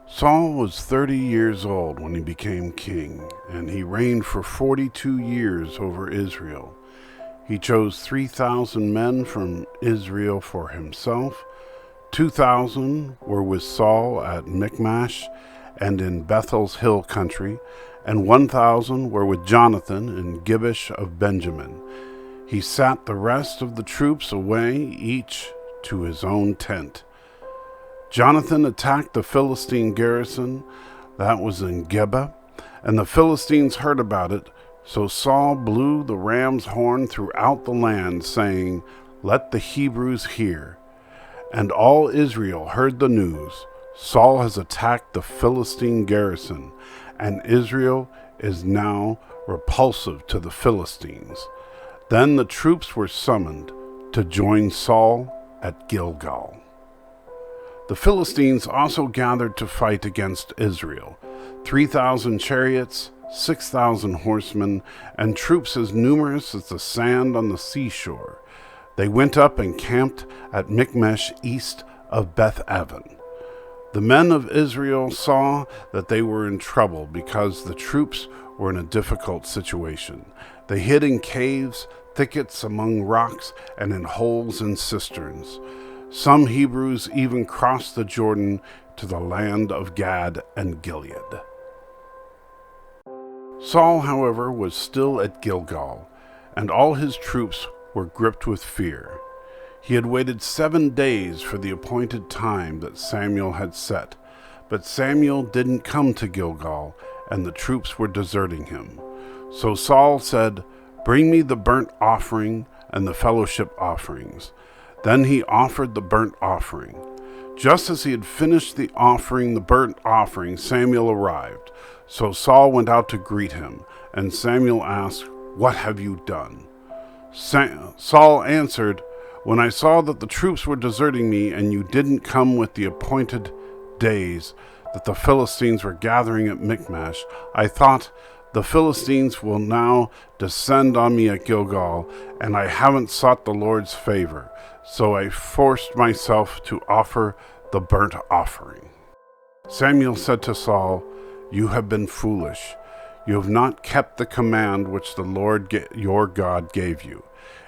Saul was 30 years old when he became king, and he reigned for 42 years over Israel. He chose 3,000 men from Israel for himself. 2,000 were with Saul at Michmash and in Bethel's hill country, and 1,000 were with Jonathan in Gibeah of Benjamin. He sat the rest of the troops away, each to his own tent. Jonathan attacked the Philistine garrison that was in Gibeah, and the Philistines heard about it. So Saul blew the ram's horn throughout the land, saying, "Let the Hebrews hear." And all Israel heard the news. Saul has attacked the Philistine garrison, and Israel is now repulsive to the Philistines. Then the troops were summoned to join Saul at Gilgal. The Philistines also gathered to fight against Israel. 3,000 chariots, 6,000 horsemen, and troops as numerous as the sand on the seashore. They went up and camped at Michmash east of Beth-aven. The men of Israel saw that they were in trouble because the troops were in a difficult situation. They hid in caves, thickets among rocks, and in holes in cisterns. Some Hebrews even crossed the Jordan to the land of Gad and Gilead. Saul, however, was still at Gilgal, and all his troops were gripped with fear. He had waited 7 days for the appointed time that Samuel had set, but Samuel didn't come to Gilgal, and the troops were deserting him. So Saul said, "Bring me the burnt offering and the fellowship offerings." Then he offered the burnt offering. Just as he had finished the burnt offering, Samuel arrived. So Saul went out to greet him, and Samuel asked, "What have you done?" Saul answered, "When I saw that the troops were deserting me, and you didn't come with the appointed days, that the Philistines were gathering at Michmash, I thought, the Philistines will now descend on me at Gilgal, and I haven't sought the Lord's favor. So I forced myself to offer the burnt offering." Samuel said to Saul, "You have been foolish. You have not kept the command which the Lord your God gave you.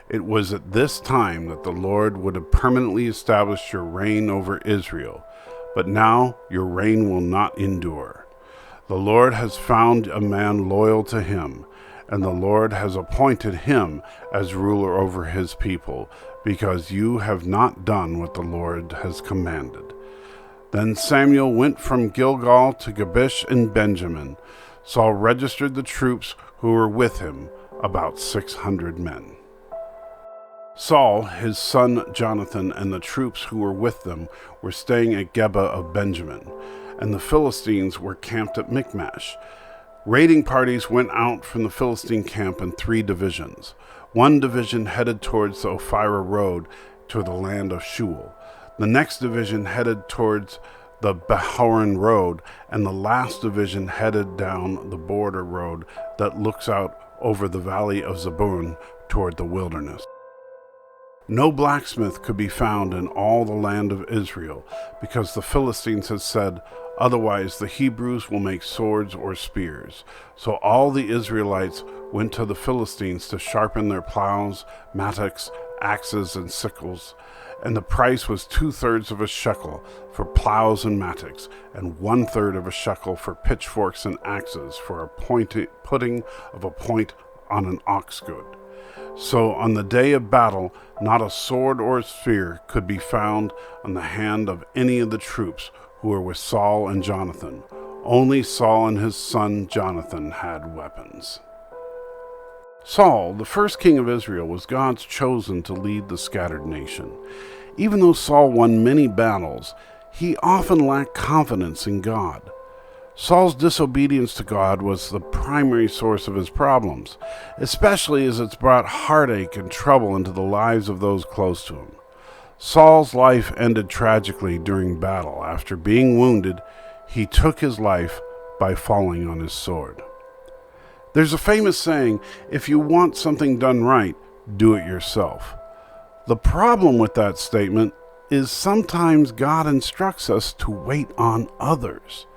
It was at this time that the Lord would have permanently established your reign over Israel, but now your reign will not endure. The Lord has found a man loyal to him, and the Lord has appointed him as ruler over his people, because you have not done what the Lord has commanded." Then Samuel went from Gilgal to Gibeah in Benjamin. Saul registered the troops who were with him, about 600 men. Saul, his son Jonathan, and the troops who were with them were staying at Gibeah of Benjamin, and the Philistines were camped at Michmash. Raiding parties went out from the Philistine camp in 3 divisions. One division headed towards the Ophirah road to the land of Shaul. The next division headed towards the Behoron road, and the last division headed down the border road that looks out over the valley of Zebulun toward the wilderness. No blacksmith could be found in all the land of Israel, because the Philistines had said, "Otherwise the Hebrews will make swords or spears." So all the Israelites went to the Philistines to sharpen their plows, mattocks, axes, and sickles. And the price was 2/3 of a shekel for plows and mattocks, and 1/3 of a shekel for pitchforks and axes, for a putting of a point on an ox goad. So on the day of battle, not a sword or a spear could be found on the hand of any of the troops who were with Saul and Jonathan. Only Saul and his son Jonathan had weapons. Saul, the first king of Israel, was God's chosen to lead the scattered nation. Even though Saul won many battles, he often lacked confidence in God. Saul's disobedience to God was the primary source of his problems, especially as it's brought heartache and trouble into the lives of those close to him. Saul's life ended tragically during battle. After being wounded, he took his life by falling on his sword. There's a famous saying, if you want something done right, do it yourself. The problem with that statement is sometimes God instructs us to wait on others.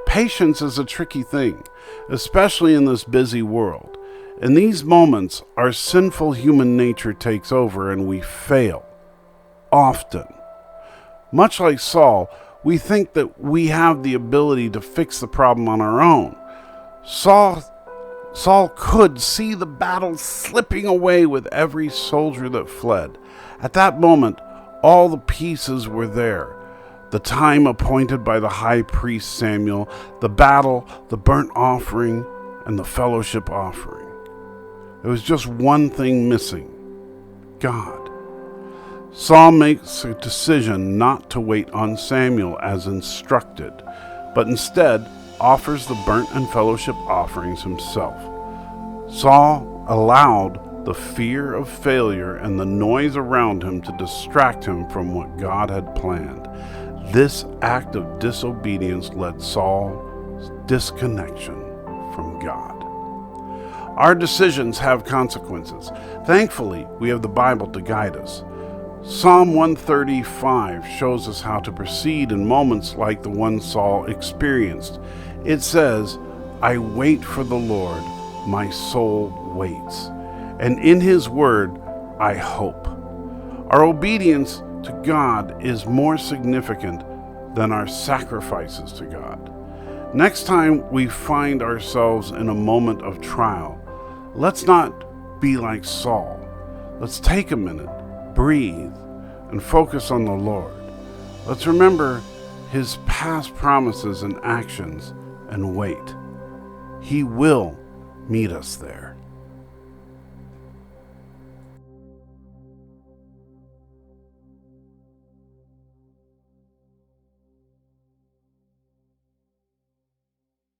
Patience is a tricky thing, especially in this busy world. In these moments, our sinful human nature takes over and we fail. Often. Much like Saul, we think that we have the ability to fix the problem on our own. Saul could see the battle slipping away with every soldier that fled. At that moment, all the pieces were there. The time appointed by the high priest Samuel, the battle, the burnt offering, and the fellowship offering. There was just one thing missing: God. Saul makes a decision not to wait on Samuel as instructed, but instead offers the burnt and fellowship offerings himself. Saul allowed the fear of failure and the noise around him to distract him from what God had planned. This act of disobedience led Saul's disconnection from God. Our decisions have consequences. Thankfully, we have the Bible to guide us. Psalm 135 shows us how to proceed in moments like the one Saul experienced. It says, "I wait for the Lord, my soul waits, and in his word I hope." Our obedience to God is more significant than our sacrifices to God. Next time we find ourselves in a moment of trial, let's not be like Saul. Let's take a minute, breathe, and focus on the Lord. Let's remember his past promises and actions and wait. He will meet us there.